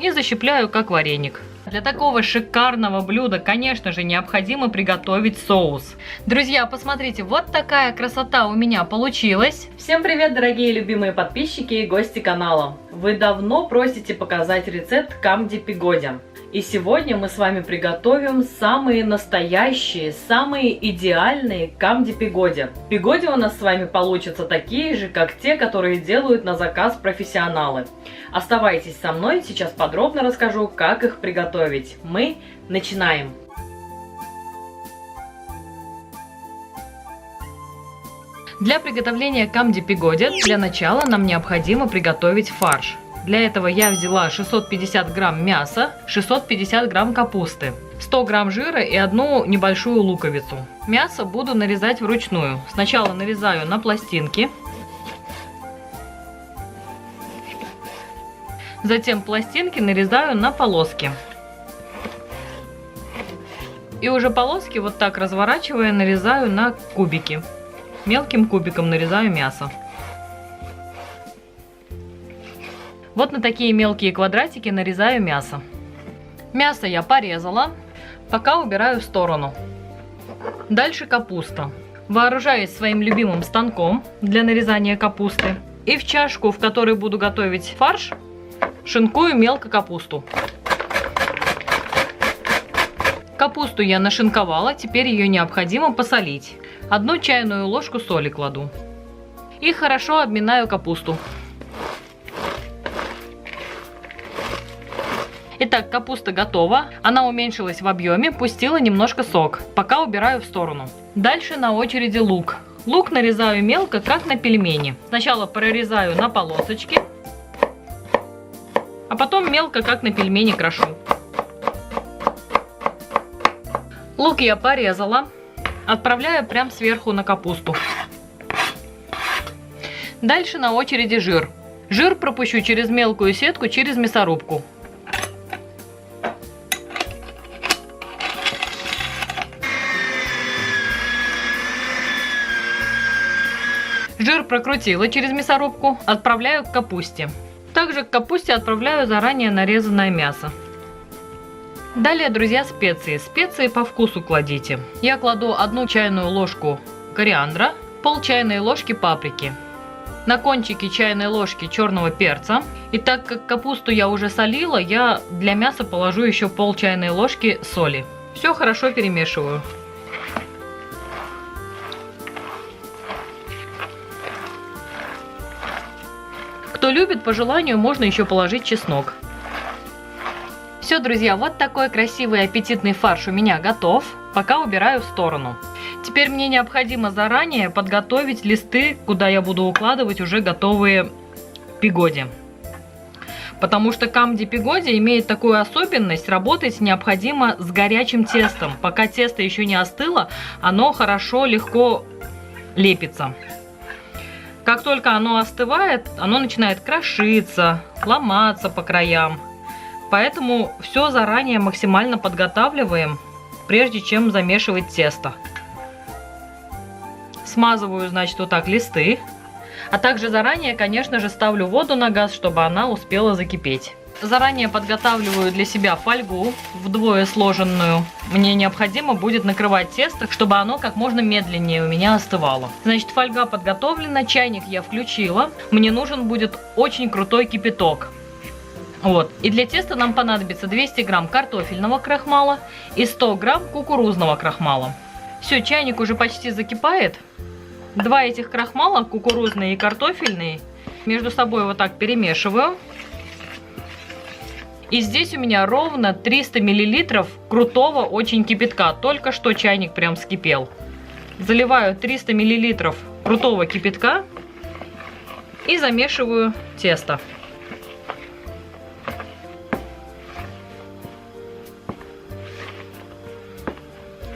и защипляю как вареник. Для такого шикарного блюда, конечно же, необходимо приготовить соус. Друзья, посмотрите, вот такая красота у меня получилась. Всем привет, дорогие любимые подписчики и гости канала. Вы давно просите показать рецепт камди пигоди. И сегодня мы с вами приготовим самые настоящие, самые идеальные камди пигоди. Пигоди у нас с вами получатся такие же, как те, которые делают на заказ профессионалы. Оставайтесь со мной, сейчас подробно расскажу, как их приготовить. Мы начинаем! Для приготовления камди пигоди для начала нам необходимо приготовить фарш. Для этого я взяла 650 грамм мяса, 650 грамм капусты, 100 грамм жира и одну небольшую луковицу. Мясо буду нарезать вручную. Сначала нарезаю на пластинки. Затем пластинки нарезаю на полоски. И уже полоски вот так разворачивая нарезаю на кубики. Мелким кубиком нарезаю мясо. Вот на такие мелкие квадратики нарезаю мясо. Мясо я порезала, пока убираю в сторону. Дальше капуста. Вооружаюсь своим любимым станком для нарезания капусты. И в чашку, в которой буду готовить фарш, шинкую мелко капусту. Капусту я нашинковала, теперь ее необходимо посолить. 1 чайную ложку соли кладу. И хорошо обминаю капусту. Итак, капуста готова. Она уменьшилась в объеме, пустила немножко сок. Пока убираю в сторону. Дальше на очереди лук. Лук нарезаю мелко, как на пельмени. Сначала прорезаю на полосочки, а потом мелко, как на пельмени, крошу. Лук я порезала. Отправляю прям сверху на капусту. Дальше на очереди жир. Жир пропущу через мелкую сетку, через мясорубку. Жир прокрутила через мясорубку, отправляю к капусте. Также к капусте отправляю заранее нарезанное мясо. Далее, друзья, специи. Специи по вкусу кладите. Я кладу 1 чайную ложку кориандра, пол чайной ложки паприки, на кончики чайной ложки черного перца. И так как капусту я уже солила, я для мяса положу еще пол чайной ложки соли. Все хорошо перемешиваю. Кто любит, по желанию можно еще положить чеснок. Все, друзья, вот такой красивый аппетитный фарш у меня готов. Пока убираю в сторону. Теперь мне необходимо заранее подготовить листы, куда я буду укладывать уже готовые пигоди. Потому что камди пигоди имеет такую особенность, работать необходимо с горячим тестом. Пока тесто еще не остыло, оно хорошо, легко лепится. Как только оно остывает, оно начинает крошиться, ломаться по краям. Поэтому все заранее максимально подготавливаем, прежде чем замешивать тесто. Смазываю, значит, вот так листы. А также заранее, конечно же, ставлю воду на газ, чтобы она успела закипеть. Заранее подготавливаю для себя фольгу вдвое сложенную. Мне необходимо будет накрывать тесто, чтобы оно как можно медленнее у меня остывало. Значит, фольга подготовлена, чайник я включила. Мне нужен будет очень крутой кипяток. Вот. И для теста нам понадобится 200 грамм картофельного крахмала и 100 грамм кукурузного крахмала. Все, чайник уже почти закипает. 2 этих крахмала, кукурузный и картофельный, между собой вот так перемешиваю. И здесь у меня ровно 300 миллилитров крутого очень кипятка. Только что чайник прям вскипел. Заливаю 300 миллилитров крутого кипятка и замешиваю тесто.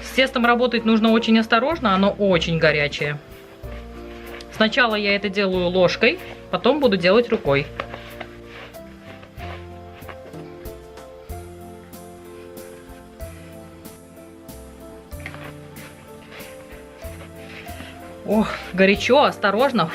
С тестом работать нужно очень осторожно, оно очень горячее. Сначала я это делаю ложкой, потом буду делать рукой. Ох, горячо, осторожно.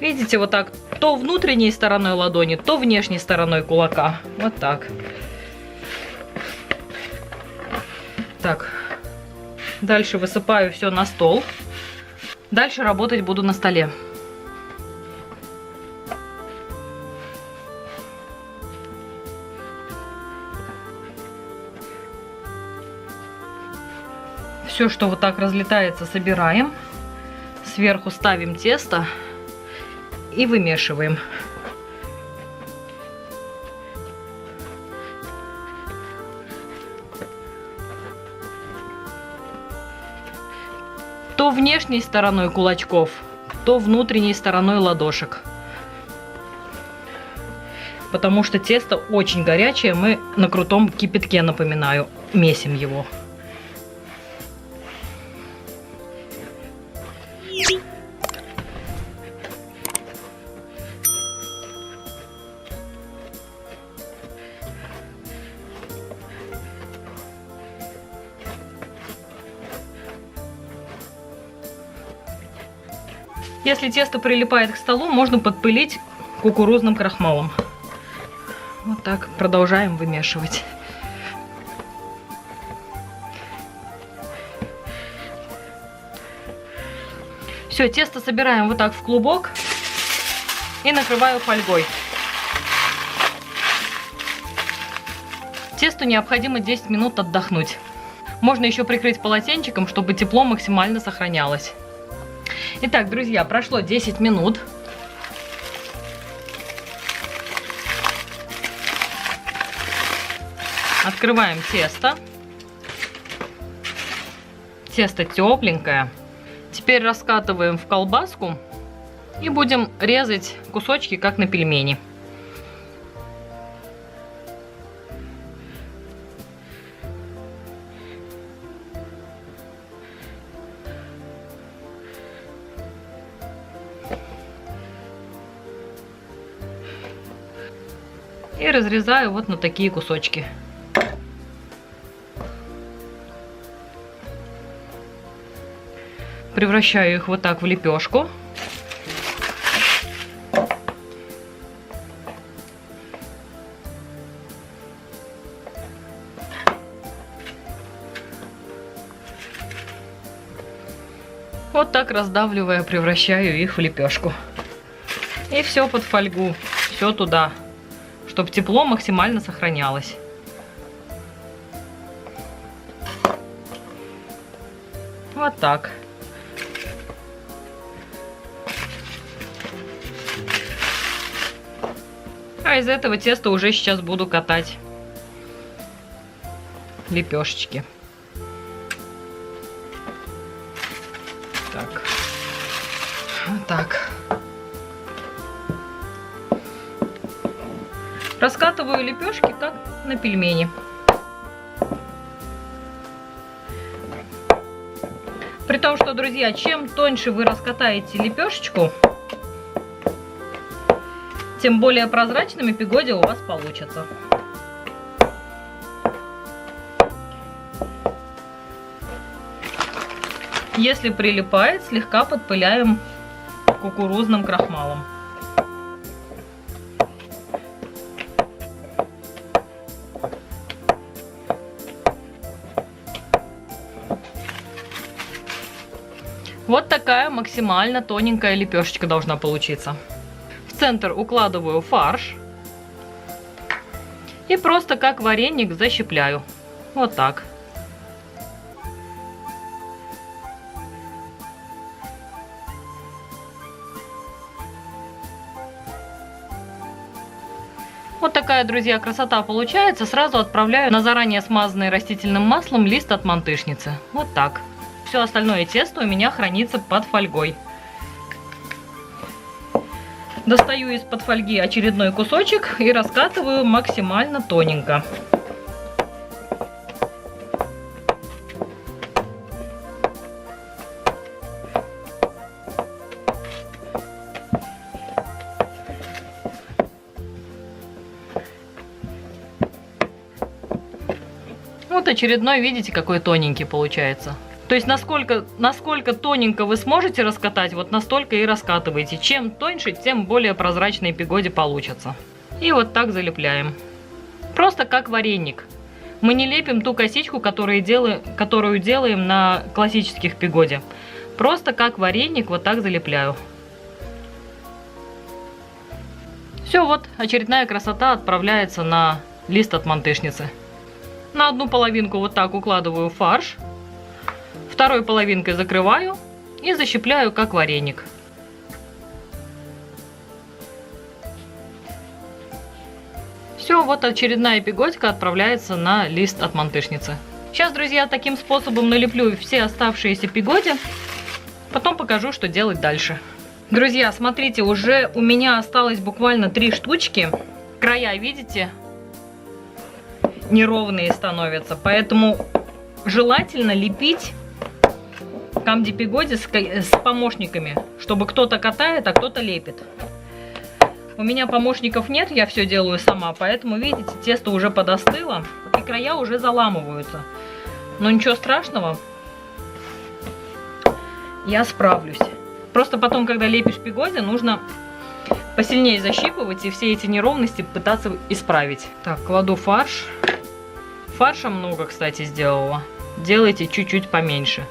Видите, вот так, то внутренней стороной ладони, то внешней стороной кулака. Вот так. Так, дальше высыпаю все на стол. Дальше работать буду на столе. Все, что вот так разлетается, собираем. Сверху ставим тесто и вымешиваем. То внешней стороной кулачков, то внутренней стороной ладошек. Потому что тесто очень горячее, мы на крутом кипятке, напоминаю, месим его. Если тесто прилипает к столу, можно подпылить кукурузным крахмалом. Вот так продолжаем вымешивать. Все, тесто собираем вот так в клубок и накрываю фольгой. Тесту необходимо 10 минут отдохнуть. Можно еще прикрыть полотенчиком, чтобы тепло максимально сохранялось. Итак, друзья, прошло 10 минут. Открываем тесто. Тесто тепленькое. Теперь раскатываем в колбаску и будем резать кусочки, как на пельмени. И разрезаю вот на такие кусочки. Превращаю их вот так в лепешку. Вот так раздавливая, превращаю их в лепешку. И все под фольгу, все туда, чтобы тепло максимально сохранялось. Вот так. А из этого теста уже сейчас буду катать лепешечки. Так. Вот так. Раскатываю лепешки, как на пельмени. При том, что, друзья, чем тоньше вы раскатаете лепешечку, тем более прозрачными пигоди у вас получатся. Если прилипает, слегка подпыляем кукурузным крахмалом. Вот такая максимально тоненькая лепешечка должна получиться. В центр укладываю фарш и просто как вареник защипляю. Вот так. Вот такая, друзья, красота получается. Сразу отправляю на заранее смазанный растительным маслом лист от мантышницы. Вот так. Все остальное тесто у меня хранится под фольгой. Достаю из-под фольги очередной кусочек и раскатываю максимально тоненько. Вот очередной, видите, какой тоненький получается. То есть насколько тоненько вы сможете раскатать, вот настолько и раскатывайте. Чем тоньше, тем более прозрачные пигоди получатся. И вот так залепляем. Просто как вареник. Мы не лепим ту косичку, которую делаем на классических пигоде. Просто как вареник вот так залепляю. Все, вот очередная красота отправляется на лист от мантышницы. На одну половинку вот так укладываю фарш. Второй половинкой закрываю и защипляю как вареник. Все, вот очередная пигодька отправляется на лист от мантышницы. Сейчас, друзья, таким способом налеплю все оставшиеся пигоди. Потом покажу, что делать дальше. Друзья, смотрите, уже у меня осталось буквально 3 штучки. Края, видите, неровные становятся. Поэтому желательно лепить камди-пигоди с помощниками, чтобы кто-то катает, а кто-то лепит. У меня помощников нет, я все делаю сама, поэтому, видите, тесто уже подостыло, и края уже заламываются. Но ничего страшного, я справлюсь. Просто потом, когда лепишь пигоди, нужно посильнее защипывать и все эти неровности пытаться исправить. Так, кладу фарш. Фарша много, кстати, сделала. Делайте чуть-чуть поменьше.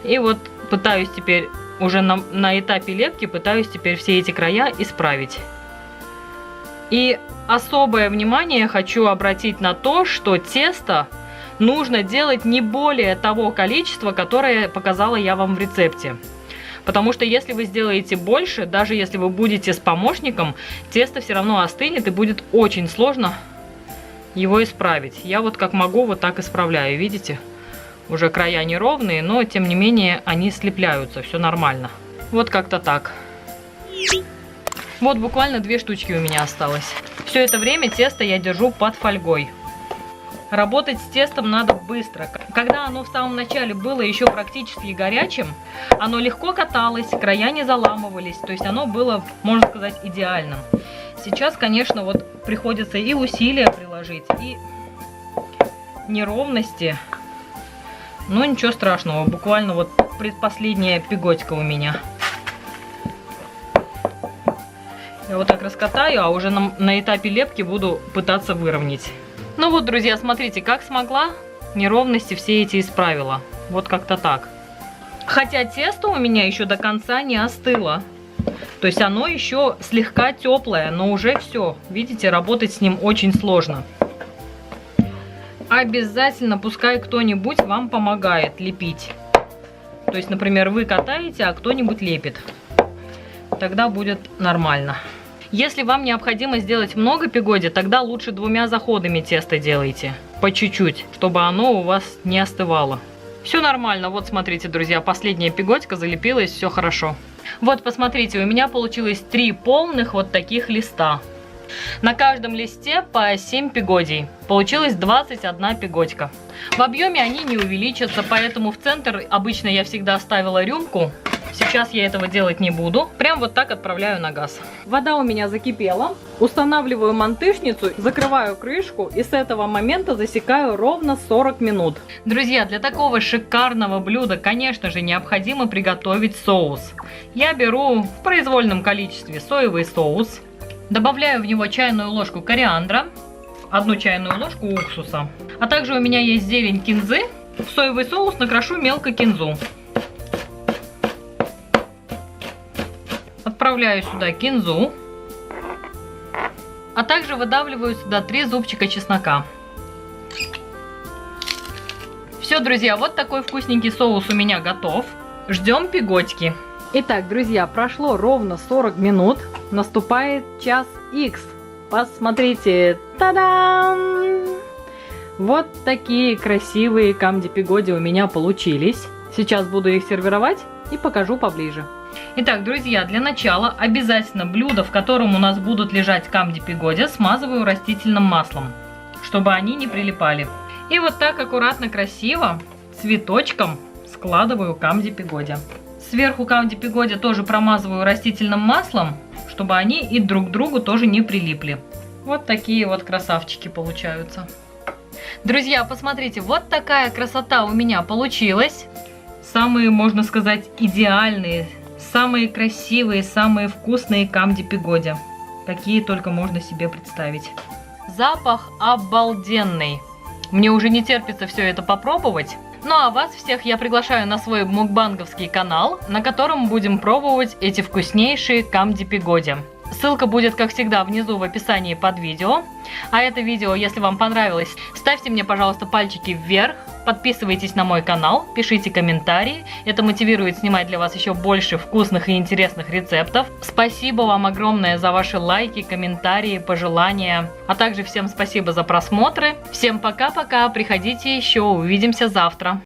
И вот пытаюсь теперь, уже на этапе лепки, пытаюсь теперь все эти края исправить. И особое внимание я хочу обратить на то, что тесто нужно делать не более того количества, которое показала я вам в рецепте. Потому что если вы сделаете больше, даже если вы будете с помощником, тесто все равно остынет и будет очень сложно его исправить. Я вот как могу, вот так исправляю, видите? Уже края неровные, но тем не менее они слепляются, все нормально. Вот как-то так. Вот буквально 2 штучки у меня осталось. Все это время тесто я держу под фольгой. Работать с тестом надо быстро. Когда оно в самом начале было еще практически горячим, оно легко каталось, края не заламывались, то есть оно было, можно сказать, идеальным. Сейчас, конечно, вот приходится и усилия приложить, и неровности. Но ничего страшного, буквально вот предпоследняя пигодька у меня. Я вот так раскатаю, а уже на этапе лепки буду пытаться выровнять. Ну вот, друзья, смотрите, как смогла, неровности все эти исправила. Вот как-то так. Хотя тесто у меня еще до конца не остыло. То есть оно еще слегка теплое, но уже все. Видите, работать с ним очень сложно. Обязательно пускай кто-нибудь вам помогает лепить. То есть, например, вы катаете, а кто-нибудь лепит. Тогда будет нормально. Если вам необходимо сделать много пигоди, тогда лучше 2 заходами тесто делайте. По чуть-чуть, чтобы оно у вас не остывало. Все нормально. Вот смотрите, друзья, последняя пигодька залепилась, все хорошо. Вот посмотрите, у меня получилось 3 полных вот таких листа. На каждом листе по 7 пигодий. Получилось 21 пигодька. В объеме они не увеличатся, поэтому в центр обычно я всегда ставила рюмку. Сейчас я этого делать не буду. Прям вот так отправляю на газ. Вода у меня закипела. Устанавливаю мантышницу, закрываю крышку и с этого момента засекаю ровно 40 минут. Друзья, для такого шикарного блюда, конечно же, необходимо приготовить соус. Я беру в произвольном количестве соевый соус. Добавляю в него чайную ложку кориандра, 1 чайную ложку уксуса. А также у меня есть зелень кинзы. В соевый соус накрошу мелко кинзу. Отправляю сюда кинзу, а также выдавливаю сюда 3 зубчика чеснока. Все, друзья, вот такой вкусненький соус у меня готов. Ждем пигодьки. Итак, друзья, прошло ровно 40 минут. Наступает час Х. Посмотрите. Та-дам! Вот такие красивые камди-пигоди у меня получились. Сейчас буду их сервировать и покажу поближе. Итак, друзья, для начала обязательно блюдо, в котором у нас будут лежать камди-пигоди, смазываю растительным маслом, чтобы они не прилипали. И вот так аккуратно, красиво, цветочком складываю камди-пигоди. Сверху камди-пигоди тоже промазываю растительным маслом, чтобы они и друг к другу тоже не прилипли. Вот такие вот красавчики получаются. Друзья, посмотрите, вот такая красота у меня получилась. самые, можно сказать, идеальные, самые красивые, самые вкусные камди-пигоди, какие только можно себе представить. Запах обалденный. Мне уже не терпится все это попробовать. Ну а вас всех я приглашаю на свой мукбанговский канал, на котором будем пробовать эти вкуснейшие камди-пигоди. Ссылка будет, как всегда, внизу в описании под видео. А это видео, если вам понравилось, ставьте мне, пожалуйста, пальчики вверх, подписывайтесь на мой канал, пишите комментарии. Это мотивирует снимать для вас еще больше вкусных и интересных рецептов. Спасибо вам огромное за ваши лайки, комментарии, пожелания. А также всем спасибо за просмотры. Всем пока-пока, приходите еще, увидимся завтра.